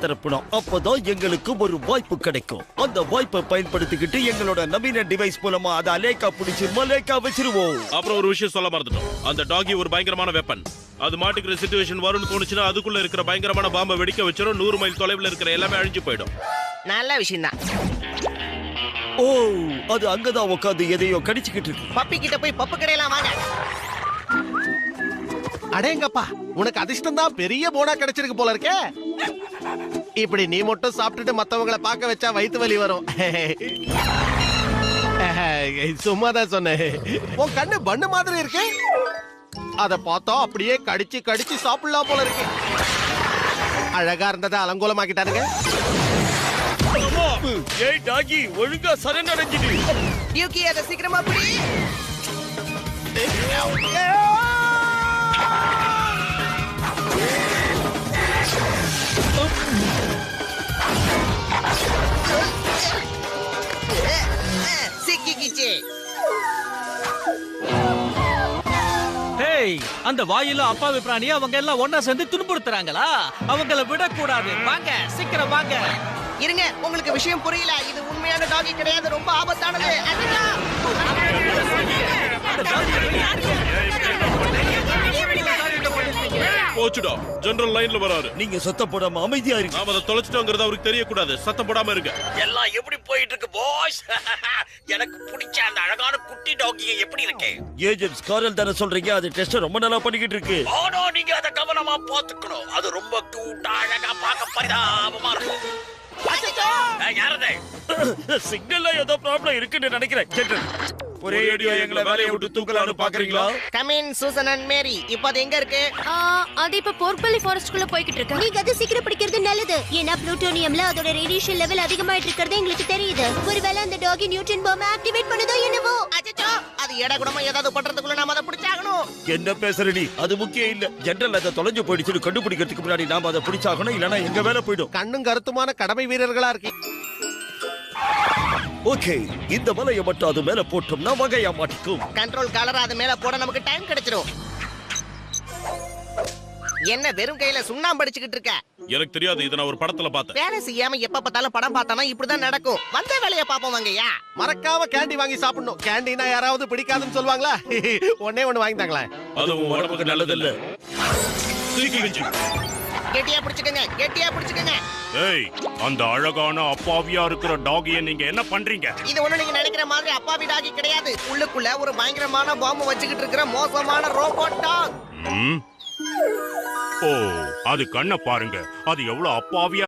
திருப்பணும். அப்பதான் எங்களுக்கு ஒரு வாய்ப்பு கிடைக்கும். அந்த வாய்ப்பை பயன்படுத்திக்கிட்டு எங்களோட நவீன டிவைஸ் மூலமா அதை அலேக்கா பிடிச்சி மலேக்கா வச்சிருவோம். அப்புறம் ஒரு விஷயம் சொல்ல மறந்துட்டோம். அந்த டாகி ஒரு பயங்கரமான வெப்பன். அது மாட்டிக்கிற சிச்சுவேஷன் வரும்னு தோணுச்சுன்னா அதுக்குள்ள இருக்கிற பயங்கரமான பாம்பை வெடிக்க வச்சிடும். 100 மைல் தொலைவில் இருக்கிற எல்லாமே அழிஞ்சு போயிடும். நல்ல விஷயம் தான். ஓ, அது அங்கதான் உட்காந்து எதையோ கடிச்சுக்கிட்டு இருக்கு. பப்பி கிட்ட போய் பப்பு கடையெல்லாம் வாங்க. அடேங்கப்பா, உனக்கு அதிர்ஷ்டம் தான் பெரிய போனா கிடைச்சிருக்கு போல இருக்கே. இப்படி நீ மட்டும் சாப்பிட்டுட்டு மத்தவங்களை பார்க்க வச்சா வயித்து வலி வரும். சும்மாதான் சொன்னேன். உன் கண்ணு பண்ணு மாதிரி இருக்கு. அத பார்த்தா அப்படியே கடிச்சு கடிச்சு சாப்பிடலாம் போல இருக்கு. அழகா இருந்ததை அலங்கோலமாக்கிட்டானுங்க. ஏய் டாகி, ஒழுங்கா சரண் அடைஞ்சிடு. டியூக்கி, அதை சீக்கிரமா பிடி. சிக்கிக்கிச்சு. அந்த வாயில அப்பாவி பிராணியை அவங்க எல்லாம் ஒன்னா சேர்ந்து துன்புறுத்துறாங்களா? அவங்கள விடக்கூடாது. வாங்க, சீக்கிரம் வாங்க. இருங்க, உங்களுக்கு விஷயம் புரியல. இது உண்மையான டாகி கிடையாது, ரொம்ப ஆபத்தானது. போச்சுடா, ஜெனரல் லைன்ல வராரு. நீங்க சத்தம் போடாம அமைதியா இருக்கு. நாம அதை தொலைச்சிட்டோங்கிறது அவருக்கு தெரியக்கூடாது. சத்தம் போடாம இருங்க. எல்லாம் எப்படி போயிட்டு இருக்கு பாஸ்? எனக்கு பிடிச்ச அந்த அழகான குட்டி டாகி எப்படி இருக்கு? ஏஜென்ட் ஸ்காரல் தானே சொல்றீங்க? அது டெஸ்ட் ரொம்ப நல்லா பண்ணிக்கிட்டு இருக்கு. ஆனா நீங்க அதை கவனமா பாத்துக்கணும். அது ரொம்ப கியூட்டா அழகா பார்க்க பரிதாபமா இருக்கும். யாரது? சிக்னல்ல ஏதோ ப்ராப்ளம் இருக்குன்னு நினைக்கிறேன். கேட்டு ஒரே அடியா எங்களை வேலையை விட்டு தூக்கலான்னு பாக்குறீங்களா? கம் இன் சூசன் அண்ட் மேரி. இப்போ அது எங்க இருக்கு? அது இப்ப போர்பலி ஃபாரஸ்ட்குள்ள போய்கிட்டு இருக்கு. நீங்க அது சீக்கிரம் பிடிக்கிறது நல்லது. ஏன்னா புளூட்டோனியம்ல அதோட ரேடியேஷன் லெவல் அதிகமாயிட்டு இருக்கிறது எங்களுக்கு தெரியுது. ஒருவேளை அந்த டாகி நியூட்டன் பாம் ஆக்டிவேட் பண்ணுதோ என்னவோ. அச்சச்சோ, அது எடகுடமா ஏதாவது பண்றதுக்குள்ள நாம அதை பிடிச்சாகணும். என்ன பேசுற நீ? அது முக்கியம் இல்ல. ஜெனரல் அதை தொலைஞ்சு போயிடுச்சு. கண்டுபிடிக்கிறதுக்கு முன்னாடி நாம அதை பிடிச்சாகணும், இல்லனா எங்க வேலை போயிடும். கண்ணும் கருத்துமான கடமை வீரர்களா இருக்கு. ஓகே, இந்த வலையை மட்டும் அது மேல போட்டோம்னா வகையா மாட்டிக்கும். கண்ட்ரோல் காலர் அது மேல போட நமக்கு டைம் கிடைச்சிடும். என்ன வெறும் கையில சுண்ணாம்பு அடிச்சுக்கிட்டு இருக்க? எனக்கு தெரியாது, இதை நான் ஒரு படத்துல பார்த்தேன். வேலை செய்யாம எப்ப பார்த்தாலும் படம் பார்த்தானா இப்படிதான் நடக்கும். வந்த வேலையை பாப்போம் வாங்கய்யா. மறக்காம கேண்டி வாங்கி சாப்பிடணும். கேண்டினா யாராவது பிடிக்காதுன்னு சொல்லுவாங்களா? ஒன்னே ஒண்ணு வாங்கி தாங்களே. அது உன் உடம்புக்கு நல்லது இல்ல. கெட்டியா பிடிச்சுக்கங்க, கெட்டியா பிடிச்சுக்கங்க. ஏய், அந்த அழகான அப்பாவியா இருக்கிற டாகியை நீங்க என்ன பண்றீங்க? இது ஒண்ணு நீங்க நினைக்கிற மாதிரி அப்பாவி டாகி கிடையாது. உள்ளுக்குள்ள ஒரு பயங்கரமான பாம்பு வச்சுக்கிட்டு இருக்கிற மோசமான ரோபோட் டாக். ஓ, அது கண்ணை பாருங்க. அது எவ்வளவு அப்பாவியா